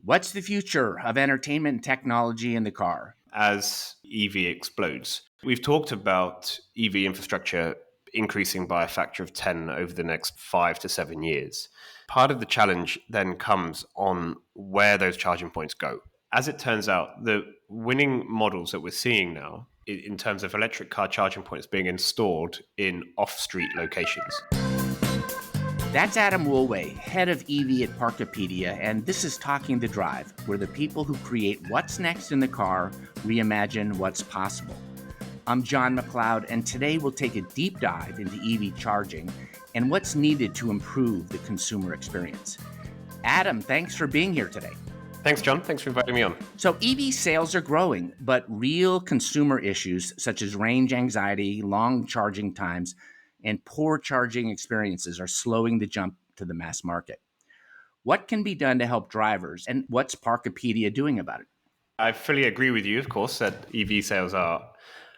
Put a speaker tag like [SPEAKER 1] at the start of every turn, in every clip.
[SPEAKER 1] What's the future of entertainment and technology in the car?
[SPEAKER 2] As EV explodes. We've talked about EV infrastructure increasing by a factor of 10 over the next 5 to 7 years. Part of the challenge then comes on where those charging points go. As it turns out, the winning models that we're seeing now, in terms of electric car charging points being installed in off street locations.
[SPEAKER 1] That's Adam Woolway, head of EV at Parkopedia, and this is Talking the Drive, where the people who create what's next in the car reimagine what's possible. I'm John McLeod, and today we'll take a deep dive into EV charging and what's needed to improve the consumer experience. Adam, thanks for being here today.
[SPEAKER 2] Thanks, John. Thanks for inviting me on.
[SPEAKER 1] So EV sales are growing, but real consumer issues such as range anxiety, long charging times, and poor charging experiences are slowing the jump to the mass market. What can be done to help drivers, and what's Parkopedia doing about it?
[SPEAKER 2] I fully agree with you, of course, that EV sales are,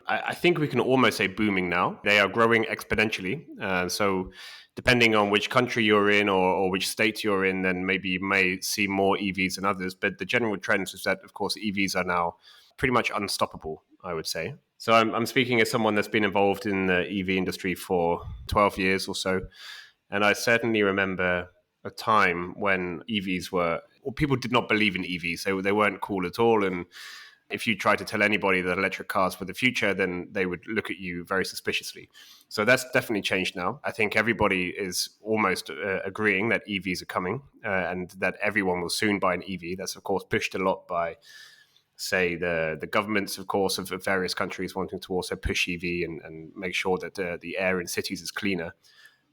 [SPEAKER 2] I think we can almost say booming now. They are growing exponentially. So depending on which country you're in or which state you're in, then maybe you may see more EVs than others. But the general trend is that, of course, EVs are now pretty much unstoppable, I would say. So I'm speaking as someone that's been involved in the EV industry for 12 years or so. And I certainly remember a time when people did not believe in EVs. They weren't cool at all. And if you try to tell anybody that electric cars were the future, then they would look at you very suspiciously. So that's definitely changed now. I think everybody is almost agreeing that EVs are coming and that everyone will soon buy an EV. That's, of course, pushed a lot by, say, the governments, of course, of various countries wanting to also push EV and make sure that the air in cities is cleaner.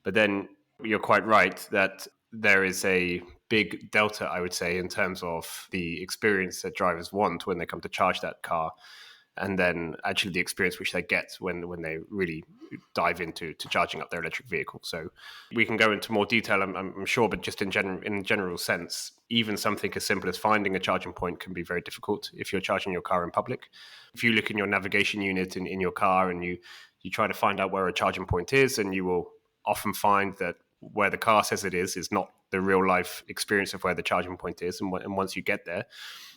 [SPEAKER 2] But then you're quite right that there is a big delta, I would say, in terms of the experience that drivers want when they come to charge that car, and then actually the experience which they get when they really dive into charging up their electric vehicle. So we can go into more detail, I'm sure, but just in general sense, even something as simple as finding a charging point can be very difficult if you're charging your car in public. If you look in your navigation unit in your car and you try to find out where a charging point is, and you will often find that where the car says it is not the real life experience of where the charging point is. And once you get there,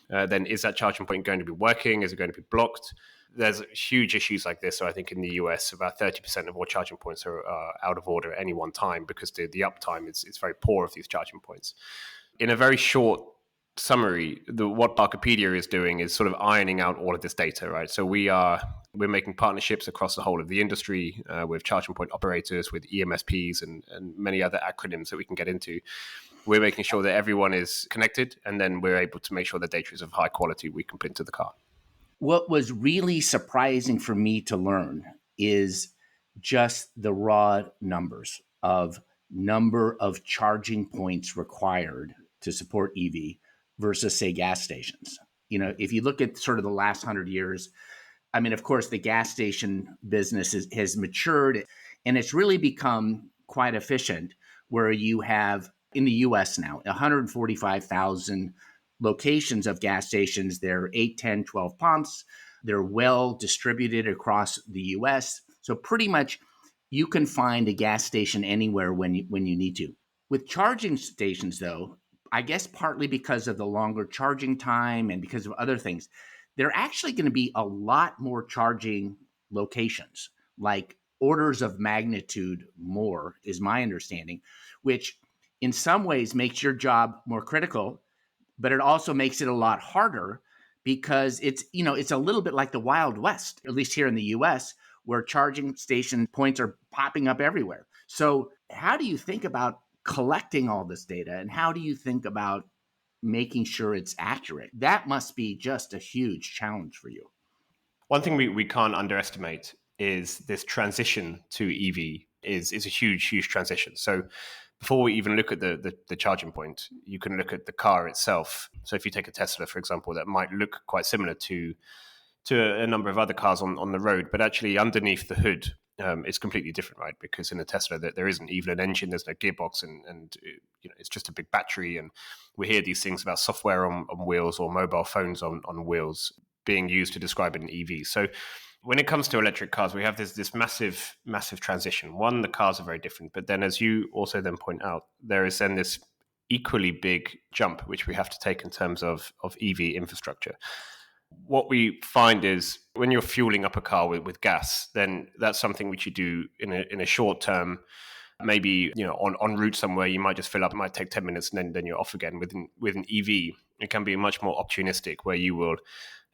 [SPEAKER 2] then is that charging point going to be working? Is it going to be blocked? There's huge issues like this. So I think in the US, about 30% of all charging points are out of order at any one time because the uptime is very poor of these charging points. In a very short summary, what Parkopedia is doing is sort of ironing out all of this data, right? So we're making partnerships across the whole of the industry with charging point operators, with EMSPs and many other acronyms that we can get into. We're making sure that everyone is connected, and then we're able to make sure the data is of high quality we can put into the car.
[SPEAKER 1] What was really surprising for me to learn is just the raw numbers of number of charging points required to support EV versus, say, gas stations. You know, if you look at sort of the last 100 years, I mean, of course, the gas station business has matured and it's really become quite efficient, where you have in the US now 145,000 locations of gas stations. They're 8, 10, 12 pumps. They're well distributed across the US. So pretty much you can find a gas station anywhere when you need to. With charging stations, though, I guess partly because of the longer charging time and because of other things, there are actually going to be a lot more charging locations, like orders of magnitude more, is my understanding, which in some ways makes your job more critical, but it also makes it a lot harder because it's a little bit like the Wild West, at least here in the US, where charging station points are popping up everywhere. So how do you think about collecting all this data, and how do you think about making sure it's accurate? That must be just a huge challenge for you.
[SPEAKER 2] One thing we can't underestimate is this transition to EV is a huge transition. So before we even look at the charging point, you can look at the car itself. So if you take a Tesla, for example, that might look quite similar to a number of other cars on the road, but actually underneath the hood, it's completely different, right? Because in a Tesla, there isn't even an engine, there's no gearbox, and it's just a big battery. And we hear these things about software on wheels or mobile phones on wheels being used to describe an EV. So when it comes to electric cars, we have this massive transition. One, the cars are very different, but then as you also then point out, there is then this equally big jump which we have to take in terms of EV infrastructure. What we find is when you're fueling up a car with gas, then that's something which you do in a short term. Maybe on route somewhere, you might just fill up. It might take 10 minutes, and then you're off again. With an EV, it can be much more opportunistic, where you will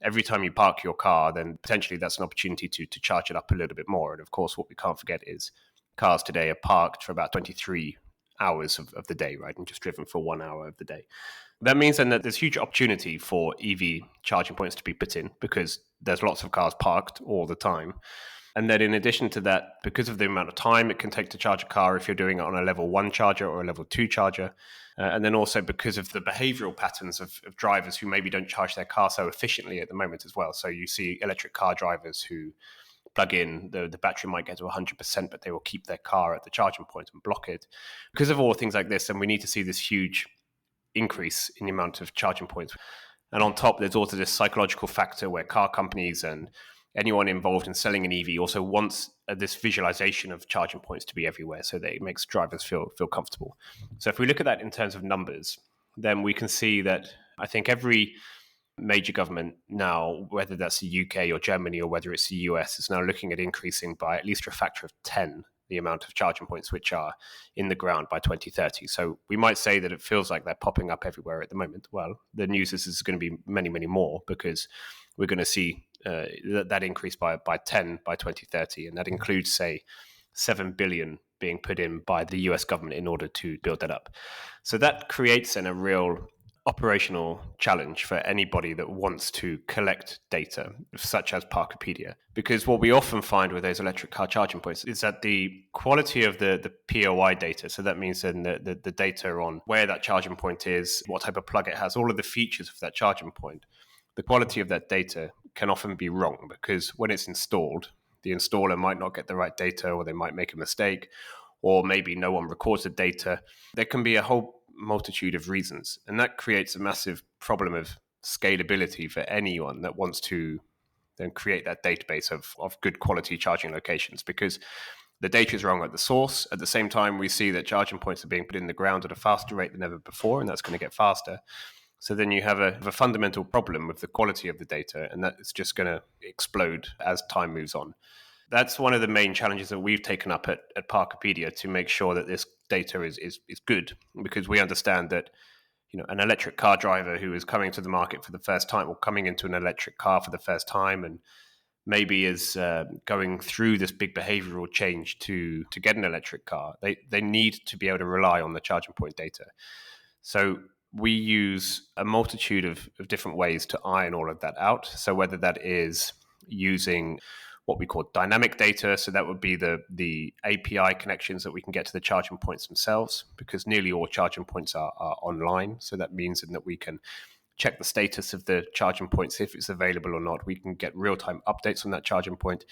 [SPEAKER 2] every time you park your car, then potentially that's an opportunity to charge it up a little bit more. And of course, what we can't forget is cars today are parked for about 23 hours of the day, right, and just driven for 1 hour of the day. That means then that there's huge opportunity for EV charging points to be put in because there's lots of cars parked all the time. And then in addition to that, because of the amount of time it can take to charge a car if you're doing it on a level 1 charger or a level 2 charger, and then also because of the behavioral patterns of drivers who maybe don't charge their car so efficiently at the moment as well. So you see electric car drivers who plug in, the battery might get to 100%, but they will keep their car at the charging point and block it. Because of all things like this, and we need to see this huge increase in the amount of charging points. And on top, there's also this psychological factor where car companies and anyone involved in selling an EV also wants this visualization of charging points to be everywhere so that it makes drivers feel comfortable. So if we look at that in terms of numbers, then we can see that I think every major government now, whether that's the UK or Germany or whether it's the US, is now looking at increasing by at least a factor of 10 the amount of charging points which are in the ground by 2030. So we might say that it feels like they're popping up everywhere at the moment. Well, the news is going to be many, many more because we're going to see that increase by 10 by 2030. And that includes, say, 7 billion being put in by the US government in order to build that up. So that creates a real operational challenge for anybody that wants to collect data, such as Parkopedia. Because what we often find with those electric car charging points is that the quality of the POI data, so that means then the data on where that charging point is, what type of plug it has, all of the features of that charging point, the quality of that data can often be wrong because when it's installed, the installer might not get the right data or they might make a mistake, or maybe no one records the data. There can be a whole multitude of reasons, and that creates a massive problem of scalability for anyone that wants to then create that database of good quality charging locations, because the data is wrong at the source. At the same time, we see that charging points are being put in the ground at a faster rate than ever before, and that's going to get faster. So then you have a fundamental problem with the quality of the data, and that's just going to explode as time moves on. That's one of the main challenges that we've taken up at Parkopedia to make sure that this data is good, because we understand that an electric car driver who is coming to the market for the first time or coming into an electric car for the first time and maybe is going through this big behavioral change to get an electric car, they need to be able to rely on the charging point data. So we use a multitude of different ways to iron all of that out. So whether that is using what we call dynamic data, so that would be the API connections that we can get to the charging points themselves, because nearly all charging points are online. So that means that we can check the status of the charging points, if it's available or not. We can get real-time updates on that charging point.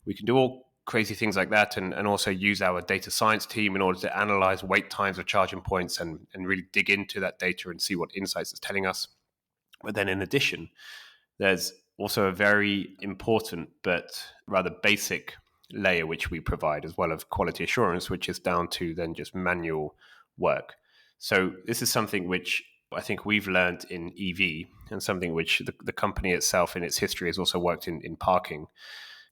[SPEAKER 2] We can do all crazy things like that, and also use our data science team in order to analyze wait times of charging points and really dig into that data and see what insights it's telling us. But then in addition, there's also a very important but rather basic layer which we provide as well of quality assurance, which is down to then just manual work. So this is something which I think we've learned in EV, and something which the company itself in its history has also worked in parking.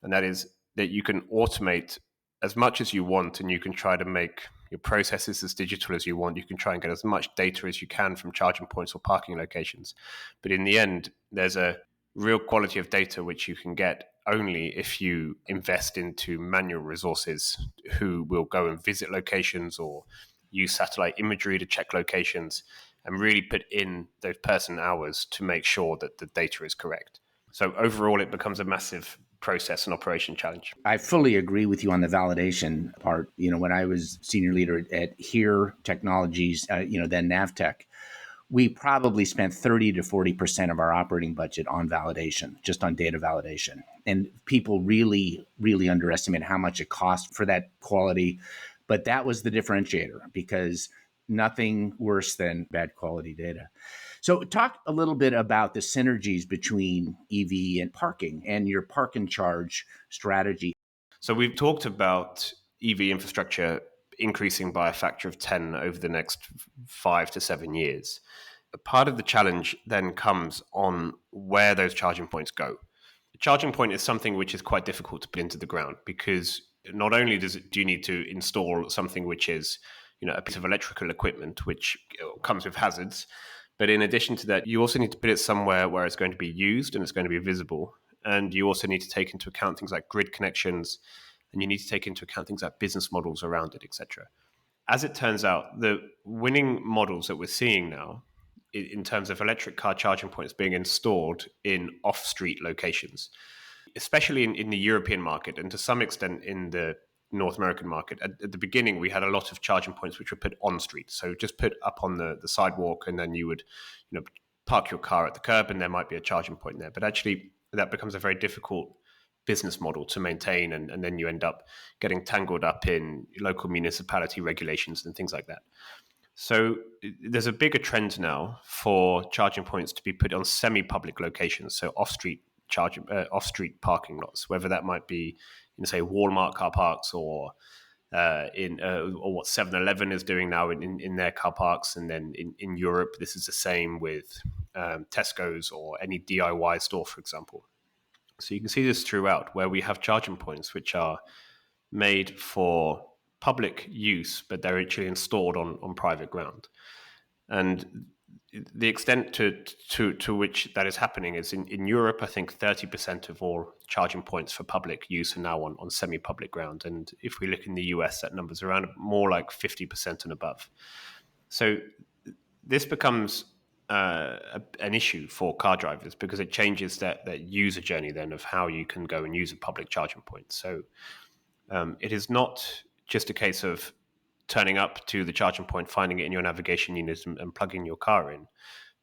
[SPEAKER 2] And that is that you can automate as much as you want, and you can try to make your processes as digital as you want. You can try and get as much data as you can from charging points or parking locations. But in the end, there's a real quality of data which you can get only if you invest into manual resources who will go and visit locations or use satellite imagery to check locations and really put in those person hours to make sure that the data is correct. So overall, it becomes a massive process and operation challenge.
[SPEAKER 1] I fully agree with you on the validation part. When I was senior leader at HERE Technologies, then Navtech, we probably spent 30 to 40% of our operating budget on validation, just on data validation. And people really, really underestimate how much it costs for that quality. But that was the differentiator, because nothing worse than bad quality data. So talk a little bit about the synergies between EV and parking and your park and charge strategy.
[SPEAKER 2] So we've talked about EV infrastructure increasing by a factor of 10 over the next 5 to 7 years. A part of the challenge then comes on where those charging points go. A charging point is something which is quite difficult to put into the ground, because not only do you need to install something which is, a piece of electrical equipment which comes with hazards, but in addition to that, you also need to put it somewhere where it's going to be used and it's going to be visible. And you also need to take into account things like grid connections, and you need to take into account things like business models around it, etc. As it turns out, the winning models that we're seeing now in terms of electric car charging points being installed in off-street locations, especially in the European market and to some extent in the North American market. At the beginning, we had a lot of charging points which were put on street. So just put up on the sidewalk, and then you would park your car at the curb and there might be a charging point there. But actually, that becomes a very difficult business model to maintain, and then you end up getting tangled up in local municipality regulations and things like that. So there's a bigger trend now for charging points to be put on semi-public locations, so off-street parking lots, whether that might be in, say, Walmart car parks, or or what 7-Eleven is doing now in their car parks. And then in Europe, this is the same with Tesco's or any DIY store, for example. So you can see this throughout, where we have charging points which are made for public use, but they're actually installed on private ground. And the extent to which that is happening is in Europe, I think 30% of all charging points for public use are now on semi-public ground. And if we look in the US, that number's around more like 50% and above. So this becomes an issue for car drivers, because it changes that user journey then of how you can go and use a public charging point. So it is not just a case of turning up to the charging point, finding it in your navigation unit and plugging your car in.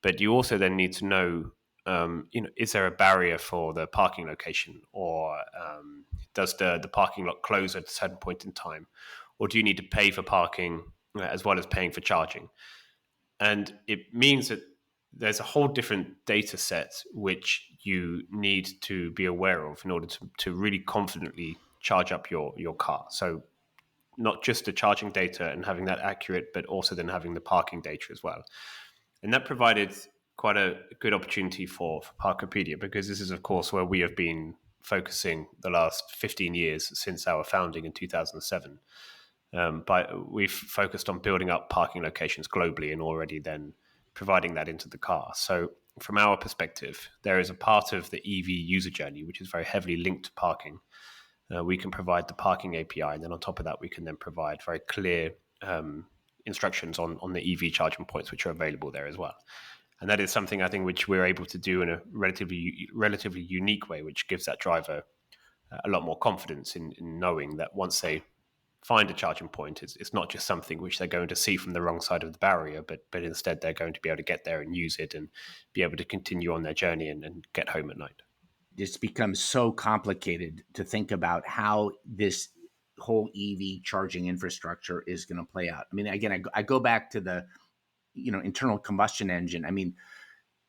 [SPEAKER 2] But you also then need to know, is there a barrier for the parking location, or does the parking lot close at a certain point in time? Or do you need to pay for parking as well as paying for charging? And it means that there's a whole different data set which you need to be aware of in order to really confidently charge up your car. So not just the charging data and having that accurate, but also then having the parking data as well. And that provided quite a good opportunity for Parkopedia, because this is, of course, where we have been focusing the last 15 years since our founding in 2007. We've focused on building up parking locations globally and already then providing that into the car. So from our perspective, there is a part of the EV user journey which is very heavily linked to parking. We can provide the parking API, and then on top of that, we can then provide very clear instructions on the EV charging points which are available there as well. And that is something I think which we're able to do in a relatively unique way, which gives that driver a lot more confidence in knowing that once they find a charging point, it's not just something which they're going to see from the wrong side of the barrier, but instead they're going to be able to get there and use it and be able to continue on their journey and get home at night.
[SPEAKER 1] It's become so complicated to think about how this whole EV charging infrastructure is going to play out. I mean, again, I go back to the internal combustion engine. I mean,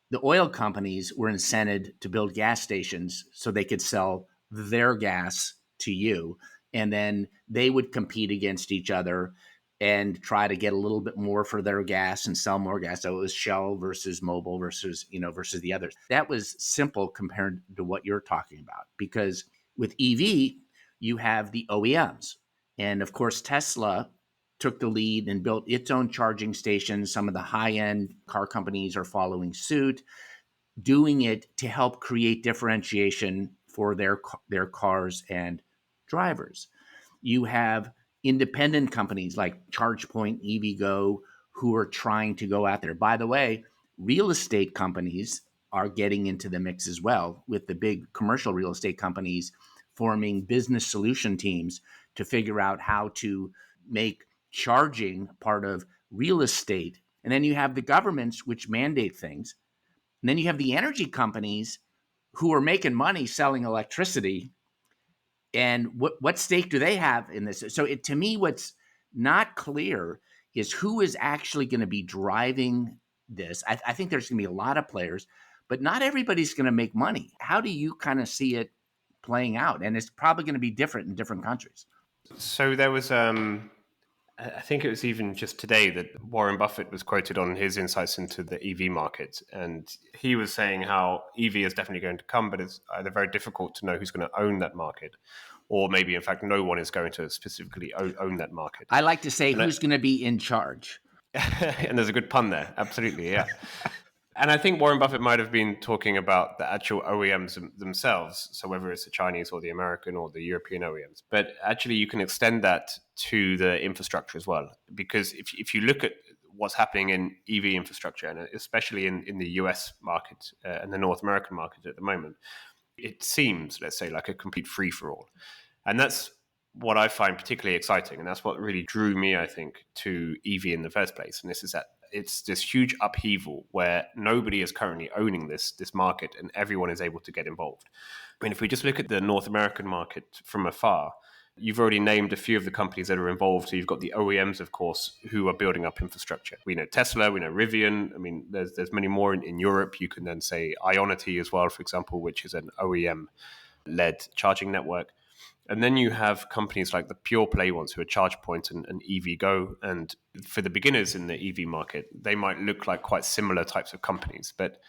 [SPEAKER 1] the oil companies were incented to build gas stations so they could sell their gas to you, and then they would compete against each other and try to get a little bit more for their gas and sell more gas. So it was Shell versus Mobil versus the others. That was simple compared to what you're talking about, because with EV, you have the OEMs. And of course, Tesla took the lead and built its own charging stations. Some of the high-end car companies are following suit, doing it to help create differentiation for their cars and drivers. You have independent companies like ChargePoint, EVgo, who are trying to go out there. By the way, real estate companies are getting into the mix as well, with the big commercial real estate companies forming business solution teams to figure out how to make charging part of real estate. And then you have the governments which mandate things. And then you have the energy companies who are making money selling electricity. And what stake do they have in this? So to me, what's not clear is who is actually going to be driving this. I think there's going to be a lot of players, but not everybody's going to make money. How do you kind of see it playing out? And it's probably going to be different in different countries.
[SPEAKER 2] So there was an I think it was even just today that Warren Buffett was quoted on his insights into the EV market. And he was saying how EV is definitely going to come, but it's either very difficult to know who's going to own that market, or maybe, in fact, no one is going to specifically own that market.
[SPEAKER 1] I like to say,
[SPEAKER 2] And,
[SPEAKER 1] who's going to be in charge?
[SPEAKER 2] and there's a good pun there. Absolutely, yeah. And I think Warren Buffett might have been talking about the actual OEMs themselves. So whether it's the Chinese or the American or the European OEMs. But actually, you can extend that to the infrastructure as well. Because if you look at what's happening in EV infrastructure, and especially in the US market and the North American market at the moment, it seems, let's say, like a complete free for all. And that's what I find particularly exciting. And that's what really drew me, I think, to EV in the first place. And this is that it's this huge upheaval where nobody is currently owning this market and everyone is able to get involved. I mean, if we just look at the North American market from afar, you've already named a few of the companies that are involved. So you've got the OEMs, of course, who are building up infrastructure. We know Tesla, we know Rivian. I mean, there's many more in Europe. You can then say Ionity as well, for example, which is an OEM-led charging network. And then you have companies like the pure play ones who are ChargePoint and EVgo. And for the beginners in the EV market, they might look like quite similar types of companies. But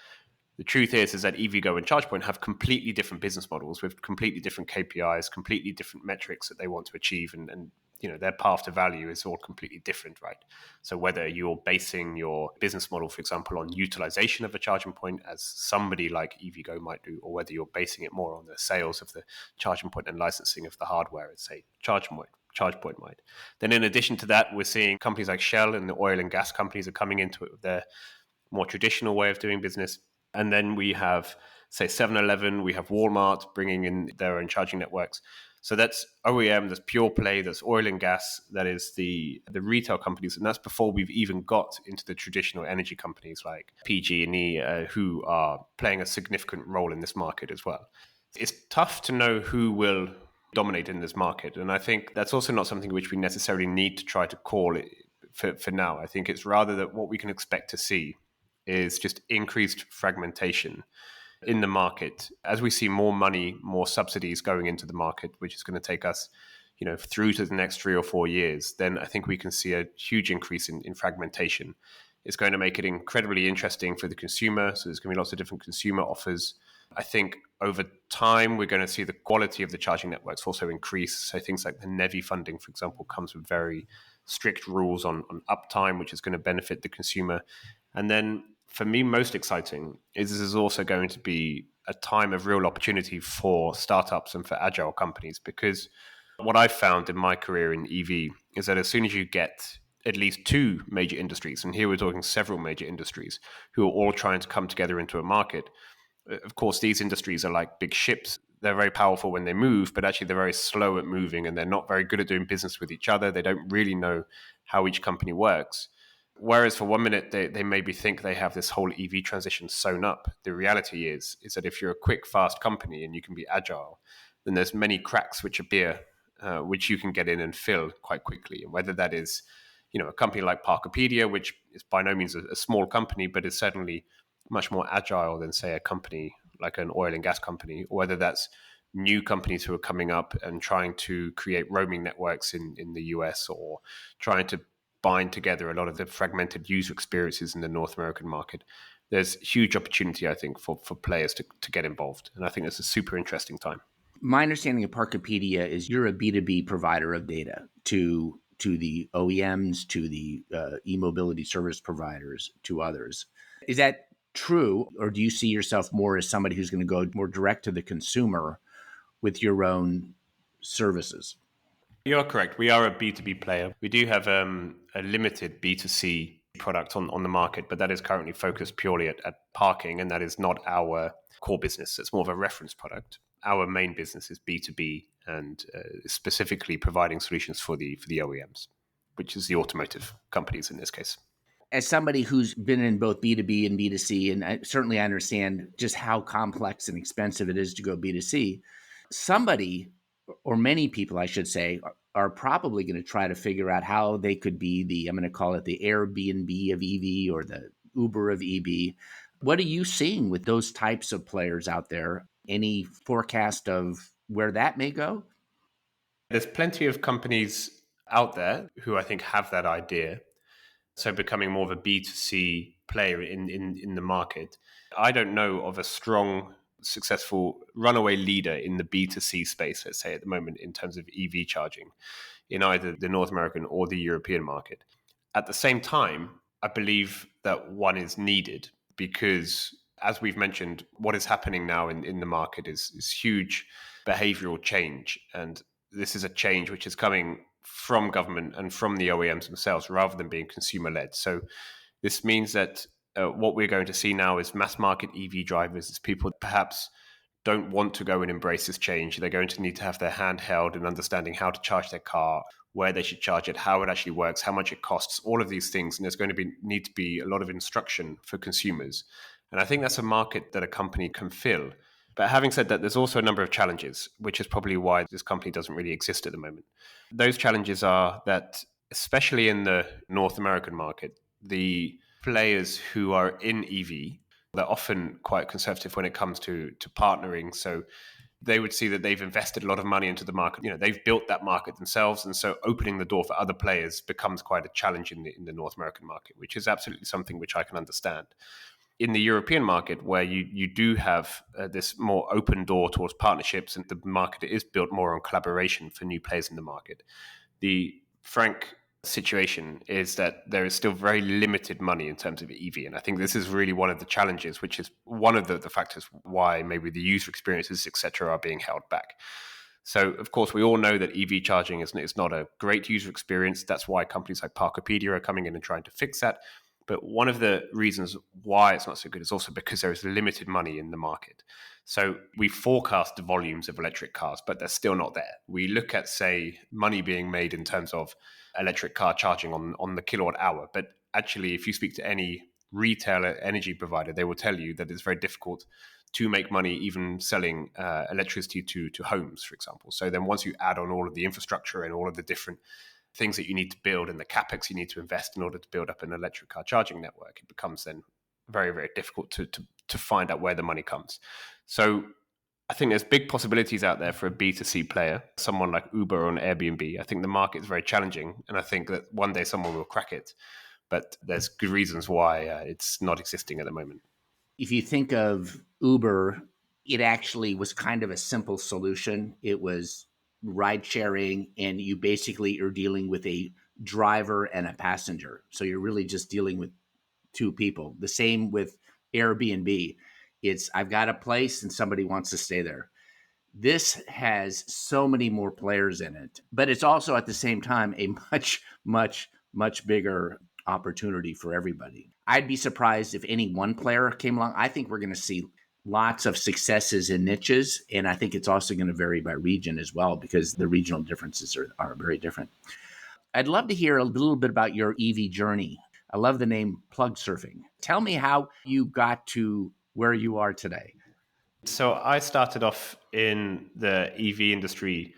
[SPEAKER 2] the truth is that EVgo and ChargePoint have completely different business models with completely different KPIs, completely different metrics that they want to achieve. And their path to value is all completely different, right? So whether you're basing your business model, for example, on utilization of a charging point, as somebody like EVgo might do, or whether you're basing it more on the sales of the charging point and licensing of the hardware, as say ChargePoint might. Then in addition to that, we're seeing companies like Shell and the oil and gas companies are coming into it with their more traditional way of doing business. And then we have, say, 7-Eleven, we have Walmart bringing in their own charging networks. So that's OEM, that's pure play, that's oil and gas, that is the retail companies. And that's before we've even got into the traditional energy companies like PG&E, who are playing a significant role in this market as well. It's tough to know who will dominate in this market. And I think that's also not something which we necessarily need to try to call it for now. I think it's rather that what we can expect to see is just increased fragmentation in the market as we see more money, more subsidies going into the market, which is going to take us, through to the next 3 or 4 years. Then I think we can see a huge increase in fragmentation. It's going to make it incredibly interesting for the consumer. So there's going to be lots of different consumer offers. I think over time, we're going to see the quality of the charging networks also increase. So things like the NEVI funding, for example, comes with very strict rules on uptime, which is going to benefit the consumer. And then for me, most exciting is this is also going to be a time of real opportunity for startups and for agile companies, because what I've found in my career in EV is that as soon as you get at least 2 major industries, and here we're talking several major industries, who are all trying to come together into a market, of course, these industries are like big ships. They're very powerful when they move, but actually they're very slow at moving and they're not very good at doing business with each other. They don't really know how each company works. Whereas for 1 minute, they maybe think they have this whole EV transition sewn up. The reality is that if you're a quick, fast company and you can be agile, then there's many cracks which appear, which you can get in and fill quite quickly. And whether that is, a company like Parkopedia, which is by no means a small company, but is certainly much more agile than, say, a company like an oil and gas company, or whether that's new companies who are coming up and trying to create roaming networks in the US, or trying to bind together a lot of the fragmented user experiences in the North American market. There's huge opportunity, I think, for players to get involved. And I think it's a super interesting time.
[SPEAKER 1] My understanding of Parkopedia is you're a B2B provider of data to the OEMs, to the e-mobility service providers, to others. Is that true, or do you see yourself more as somebody who's going to go more direct to the consumer with your own services?
[SPEAKER 2] You're correct. We are a B2B player. We do have a limited B2C product on the market, but that is currently focused purely at parking, and that is not our core business. It's more of a reference product. Our main business is B2B and specifically providing solutions for the OEMs, which is the automotive companies in this case.
[SPEAKER 1] As somebody who's been in both B2B and B2C, and certainly I understand just how complex and expensive it is to go B2C, somebody, or many people, I should say, are probably going to try to figure out how they could be I'm going to call it the Airbnb of EV or the Uber of EV. What are you seeing with those types of players out there? Any forecast of where that may go?
[SPEAKER 2] There's plenty of companies out there who I think have that idea. So becoming more of a B2C player in the market. I don't know of a strong, successful runaway leader in the B2C space, let's say at the moment, in terms of EV charging in either the North American or the European market. At the same time, I believe that one is needed because, as we've mentioned, what is happening now in the market is huge behavioral change. And this is a change which is coming from government and from the OEMs themselves rather than being consumer led. So this means that what we're going to see now is mass market EV drivers, is people that perhaps don't want to go and embrace this change. They're going to need to have their hand held in understanding how to charge their car, where they should charge it, how it actually works, how much it costs, all of these things. And there's going to need to be a lot of instruction for consumers. And I think that's a market that a company can fill. But having said that, there's also a number of challenges, which is probably why this company doesn't really exist at the moment. Those challenges are that, especially in the North American market, the players who are in EV, they're often quite conservative when it comes to partnering. So they would see that they've invested a lot of money into the market. They've built that market themselves. And so opening the door for other players becomes quite a challenge in the North American market, which is absolutely something which I can understand. In the European market, where you do have this more open door towards partnerships, and the market is built more on collaboration for new players in the market, the frank situation is that there is still very limited money in terms of EV. And I think this is really one of the challenges, which is one of the factors why maybe the user experiences, etc., are being held back. So, of course, we all know that EV charging is not a great user experience. That's why companies like Parkopedia are coming in and trying to fix that. But one of the reasons why it's not so good is also because there is limited money in the market. So we forecast the volumes of electric cars, but they're still not there. We look at, say, money being made in terms of electric car charging on the kilowatt hour. But actually, if you speak to any retail energy provider, they will tell you that it's very difficult to make money even selling electricity to homes, for example. So then once you add on all of the infrastructure and all of the different things that you need to build and the capex you need to invest in order to build up an electric car charging network, it becomes then very, very difficult to find out where the money comes. So I think there's big possibilities out there for a B2C player, someone like Uber or an Airbnb. I think the market is very challenging, and I think that one day someone will crack it. But there's good reasons why it's not existing at the moment.
[SPEAKER 1] If you think of Uber, it actually was kind of a simple solution. It was ride sharing, and you basically are dealing with a driver and a passenger. So you're really just dealing with two people. The same with Airbnb. It's I've got a place and somebody wants to stay there. This has so many more players in it, but it's also at the same time a much bigger opportunity for everybody. I'd be surprised if any one player came along. I think we're going to see lots of successes in niches, and I think it's also going to vary by region as well, because the regional differences are very different. I'd love to hear a little bit about your EV journey. I love the name Plugsurfing. Tell me how you got to where you are today.
[SPEAKER 2] So I started off in the EV industry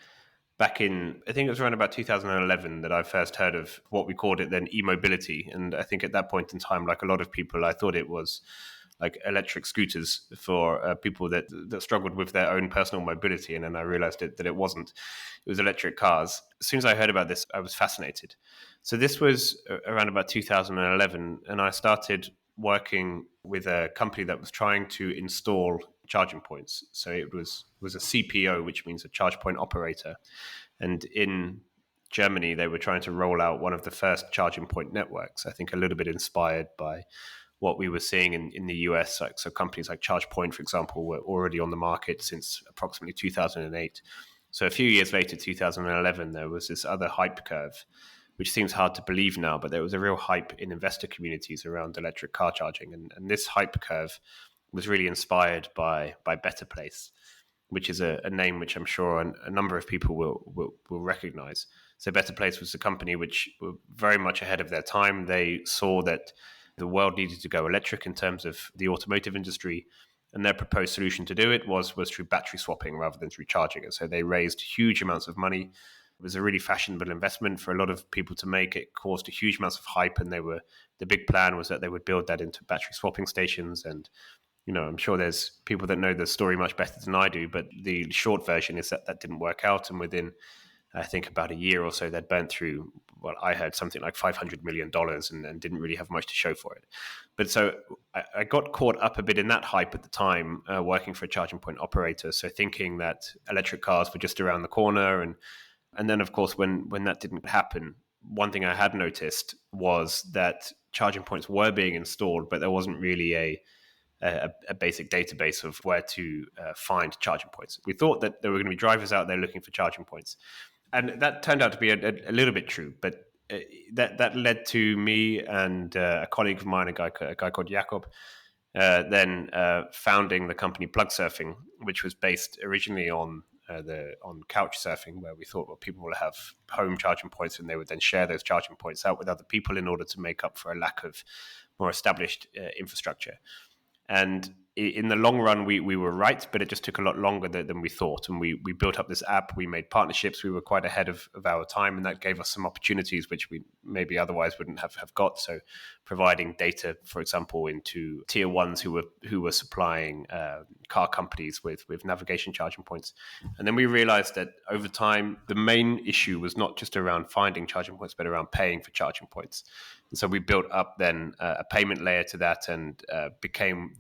[SPEAKER 2] back in, I think it was around about 2011 that I first heard of what we called it then e-mobility. And I think at that point in time, like a lot of people, I thought it was like electric scooters for people that struggled with their own personal mobility. And then I realized that it wasn't. It was electric cars. As soon as I heard about this, I was fascinated. So this was around about 2011, and I started working with a company that was trying to install charging points. So it was a CPO, which means a charge point operator. And in Germany, they were trying to roll out one of the first charging point networks, I think a little bit inspired by what we were seeing in the US. So companies like ChargePoint, for example, were already on the market since approximately 2008. So a few years later, 2011, there was this other hype curve, which seems hard to believe now, but there was a real hype in investor communities around electric car charging. And this hype curve was really inspired by Better Place, which is a name which I'm sure a number of people will recognize. So Better Place was a company which were very much ahead of their time. They saw that the world needed to go electric in terms of the automotive industry, and their proposed solution to do it was through battery swapping rather than through charging it. So they raised huge amounts of money. It was a really fashionable investment for a lot of people to make. It caused a huge amounts of hype, and the big plan was that they would build that into battery swapping stations. And I'm sure there's people that know the story much better than I do, but the short version is that didn't work out. And within I think about a year or so, they'd burnt through what I heard something like $500 million and didn't really have much to show for it. But so I got caught up a bit in that hype at the time, working for a charging point operator. So thinking that electric cars were just around the corner. And then, of course, when that didn't happen, one thing I had noticed was that charging points were being installed, but there wasn't really a basic database of where to find charging points. We thought that there were going to be drivers out there looking for charging points. And that turned out to be a little bit true, but that led to me and a colleague of mine, a guy called Jakob, then founding the company Plug Surfing, which was based originally on couch surfing, where we thought, well, people will have home charging points, and they would then share those charging points out with other people in order to make up for a lack of more established infrastructure. And in the long run, we were right, but it just took a lot longer than we thought. And we built up this app, we made partnerships, we were quite ahead of our time, and that gave us some opportunities which we maybe otherwise wouldn't have got. So providing data, for example, into tier ones who were supplying car companies with navigation charging points. And then we realized that over time, the main issue was not just around finding charging points, but around paying for charging points. And so we built up then a payment layer to that, and became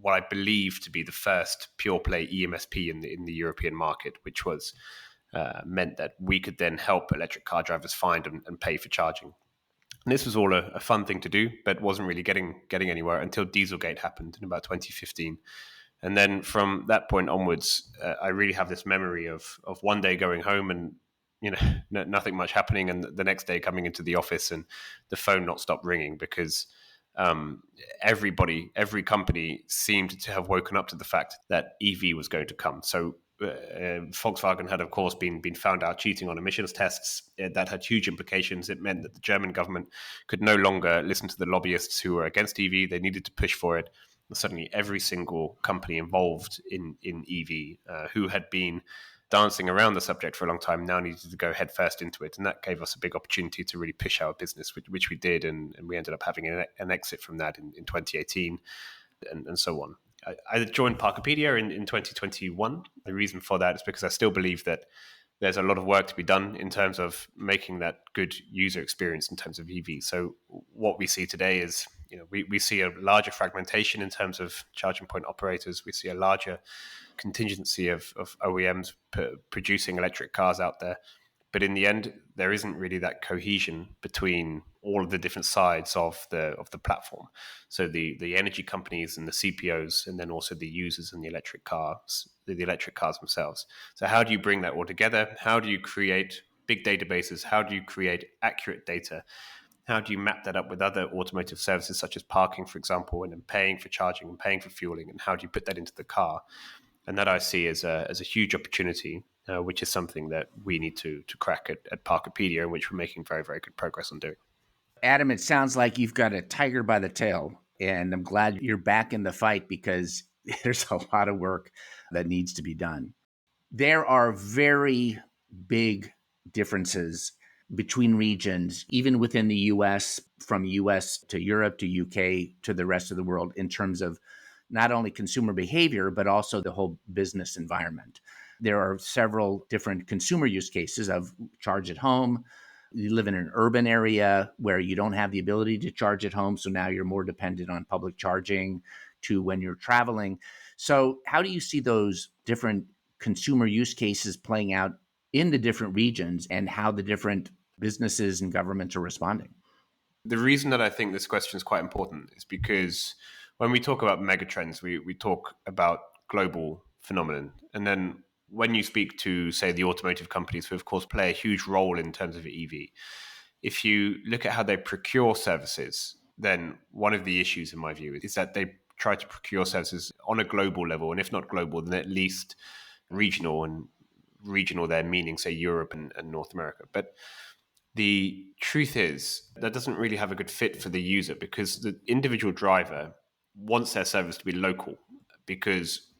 [SPEAKER 2] what I believe to be the first pure play EMSP in the European market, which was meant that we could then help electric car drivers find and pay for charging. And this was all a fun thing to do, but wasn't really getting anywhere until Dieselgate happened in about 2015. And then from that point onwards, I really have this memory of one day going home and nothing much happening, and the next day coming into the office and the phone not stop ringing, because every company seemed to have woken up to the fact that EV was going to come. So Volkswagen had, of course, been found out cheating on emissions tests. That had huge implications. It meant that the German government could no longer listen to the lobbyists who were against EV. They needed to push for it. And suddenly, every single company involved in EV who had been dancing around the subject for a long time now needed to go headfirst into it. And that gave us a big opportunity to really push our business, which we did. And we ended up having an exit from that in 2018 and so on. I joined Parkopedia in 2021. The reason for that is because I still believe that there's a lot of work to be done in terms of making that good user experience in terms of EV. So what we see today is, we see a larger fragmentation in terms of charging point operators. We see a larger contingency of OEMs producing electric cars out there. But in the end, there isn't really that cohesion between all of the different sides of the platform. So the energy companies and the CPOs, and then also the users and the electric cars themselves. So how do you bring that all together? How do you create big databases? How do you create accurate data? How do you map that up with other automotive services such as parking, for example, and then paying for charging and paying for fueling? And how do you put that into the car? And that I see as a huge opportunity, which is something that we need to crack at Parkopedia, and which we're making very, very good progress on doing.
[SPEAKER 1] Adam, it sounds like you've got a tiger by the tail, and I'm glad you're back in the fight, because there's a lot of work that needs to be done. There are very big differences between regions, even within the US, from US to Europe to UK to the rest of the world, in terms of not only consumer behavior, but also the whole business environment. There are several different consumer use cases of charge at home. You live in an urban area where you don't have the ability to charge at home, so now you're more dependent on public charging, to when you're traveling. So how do you see those different consumer use cases playing out in the different regions, and how the different businesses and governments are responding?
[SPEAKER 2] The reason that I think this question is quite important is because when we talk about megatrends, we talk about global phenomenon. And then when you speak to, say, the automotive companies, who of course play a huge role in terms of EV, if you look at how they procure services, then one of the issues, in my view, is that they try to procure services on a global level, and if not global, then at least regional. And regional there meaning, say, Europe and North America. But the truth is that doesn't really have a good fit for the user, because the individual driver wants their service to be local, because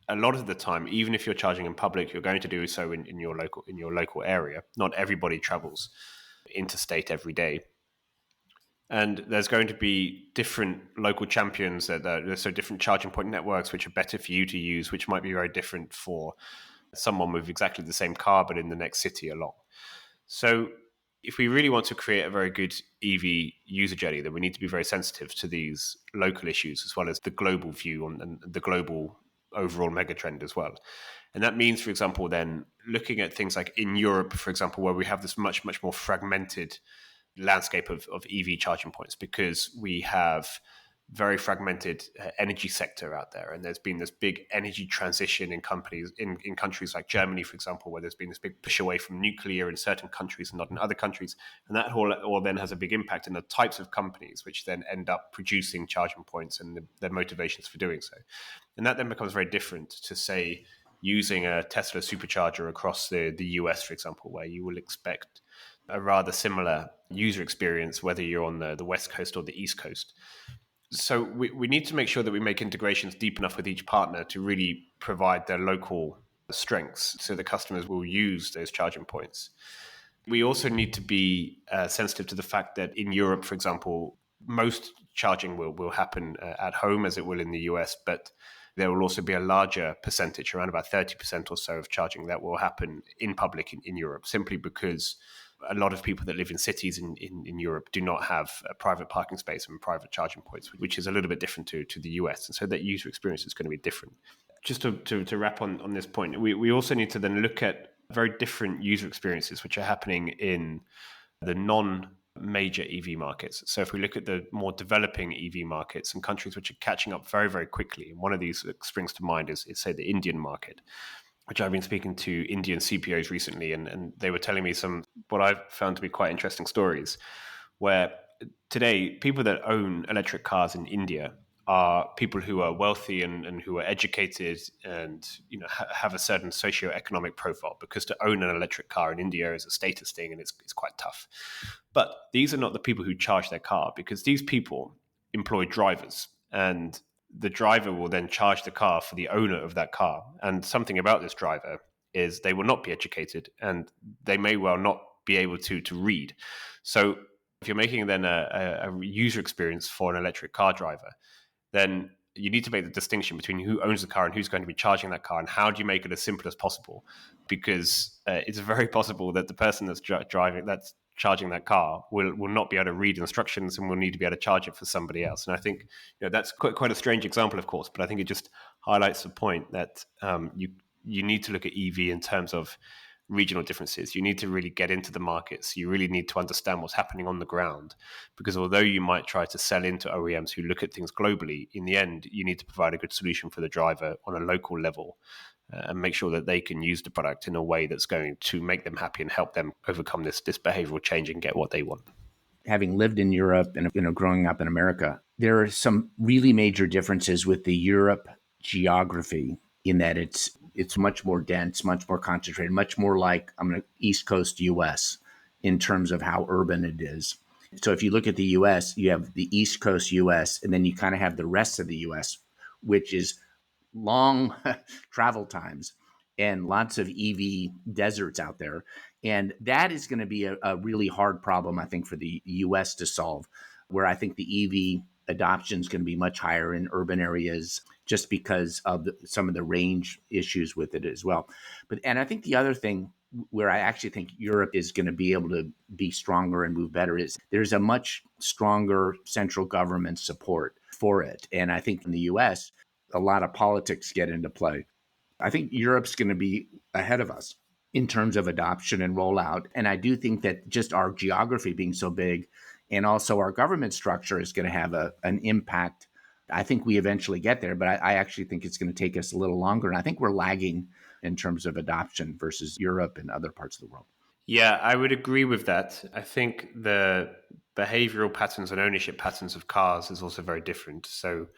[SPEAKER 2] a lot of the time, even if you're charging in public, you're going to do so in your local area. Not everybody travels interstate every day. And there's going to be different local champions, so different charging point networks which are better for you to use, which might be very different for, someone with exactly the same car but in the next city along. So if we really want to create a very good EV user journey, then we need to be very sensitive to these local issues as well as the global view on and the global overall megatrend as well. And that means, for example, then looking at things like in Europe, for example, where we have this much, much more fragmented landscape of EV charging points, because we have very fragmented energy sector out there, and there's been this big energy transition in companies in countries like Germany, for example, where there's been this big push away from nuclear in certain countries and not in other countries, and that all then has a big impact in the types of companies which then end up producing charging points and their motivations for doing so. And that then becomes very different to, say, using a Tesla supercharger across the US, for example, where you will expect a rather similar user experience whether you're on the West Coast or the East Coast. So we need to make sure that we make integrations deep enough with each partner to really provide their local strengths so the customers will use those charging points. We also need to be sensitive to the fact that in Europe, for example, most charging will happen at home as it will in the US, but there will also be a larger percentage, around about 30% or so of charging that will happen in public in Europe, simply because a lot of people that live in cities in Europe do not have a private parking space and private charging points, which is a little bit different to the US. And so that user experience is going to be different. Just to wrap on this point, we also need to then look at very different user experiences which are happening in the non-major EV markets. So if we look at the more developing EV markets and countries which are catching up very, very quickly, and one of these that springs to mind is say, the Indian market, which I've been speaking to Indian CPOs recently, and they were telling me some what I've found to be quite interesting stories, where today people that own electric cars in India are people who are wealthy and who are educated and have a certain socioeconomic profile, because to own an electric car in India is a status thing and it's quite tough. But these are not the people who charge their car, because these people employ drivers, and the driver will then charge the car for the owner of that car. And something about this driver is they will not be educated and they may well not be able to read. So if you're making then a user experience for an electric car driver, then you need to make the distinction between who owns the car and who's going to be charging that car, and how do you make it as simple as possible? Because it's very possible that the person that's charging that car will not be able to read instructions and will need to be able to charge it for somebody else. And I think that's quite a strange example, of course, but I think it just highlights the point that you need to look at EV in terms of regional differences. You need to really get into the markets. You really need to understand what's happening on the ground, because although you might try to sell into OEMs who look at things globally, in the end, you need to provide a good solution for the driver on a local level and make sure that they can use the product in a way that's going to make them happy and help them overcome this behavioral change and get what they want.
[SPEAKER 1] Having lived in Europe and growing up in America, there are some really major differences with the Europe geography, in that it's much more dense, much more concentrated, much more like East Coast US in terms of how urban it is. So if you look at the US, you have the East Coast US, and then you kind of have the rest of the US, which is long travel times and lots of EV deserts out there. And that is going to be a really hard problem, I think, for the US to solve, where I think the EV adoption is going to be much higher in urban areas, just because of some of the range issues with it as well. And I think the other thing where I actually think Europe is going to be able to be stronger and move better is there's a much stronger central government support for it. And I think in the US, a lot of politics get into play. I think Europe's going to be ahead of us in terms of adoption and rollout. And I do think that just our geography being so big, and also our government structure, is going to have an impact. I think we eventually get there, but I actually think it's going to take us a little longer. And I think we're lagging in terms of adoption versus Europe and other parts of the world.
[SPEAKER 2] Yeah, I would agree with that. I think the behavioral patterns and ownership patterns of cars is also very different. So,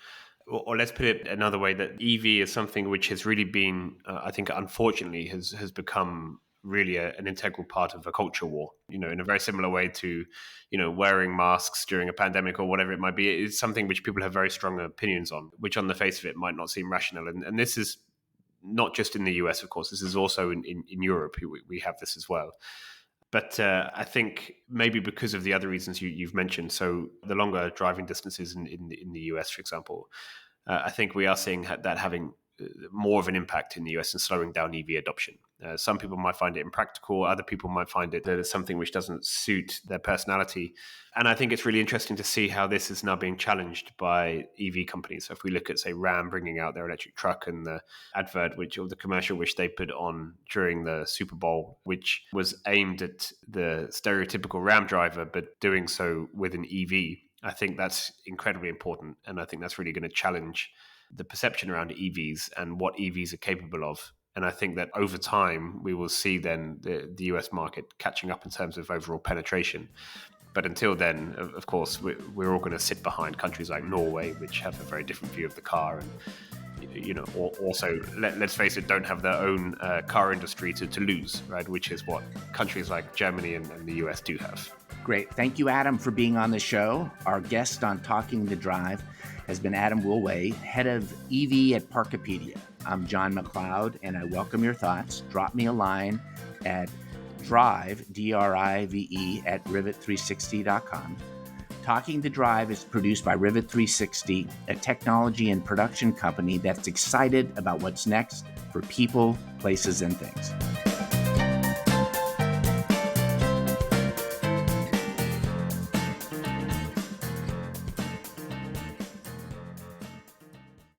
[SPEAKER 2] or let's put it another way, that EV is something which has really been, I think, unfortunately, has become really an integral part of a culture war, in a very similar way to, wearing masks during a pandemic or whatever it might be. It's something which people have very strong opinions on, which on the face of it might not seem rational. And this is not just in the US, of course, this is also in Europe. We have this as well. But I think maybe because of the other reasons you've mentioned, so the longer driving distances in the US, for example, I think we are seeing that having more of an impact in the US in slowing down EV adoption. Some people might find it impractical. Other people might find it that it's something which doesn't suit their personality. And I think it's really interesting to see how this is now being challenged by EV companies. So if we look at, say, Ram bringing out their electric truck and the advert, or the commercial which they put on during the Super Bowl, which was aimed at the stereotypical Ram driver, but doing so with an EV, I think that's incredibly important. And I think that's really going to challenge the perception around EVs and what EVs are capable of. And I think that over time, we will see then the US market catching up in terms of overall penetration. But until then, of course, we're all going to sit behind countries like Norway, which have a very different view of the car. And, also, let's face it, don't have their own car industry to lose, right? Which is what countries like Germany and the US do have.
[SPEAKER 1] Great. Thank you, Adam, for being on the show. Our guest on Talking the Drive has been Adam Woolway, head of EV at Parkopedia. I'm John McLeod, and I welcome your thoughts. Drop me a line at drive, D-R-I-V-E, at rivet360.com. Talking the Drive is produced by Rivet360, a technology and production company that's excited about what's next for people, places, and things.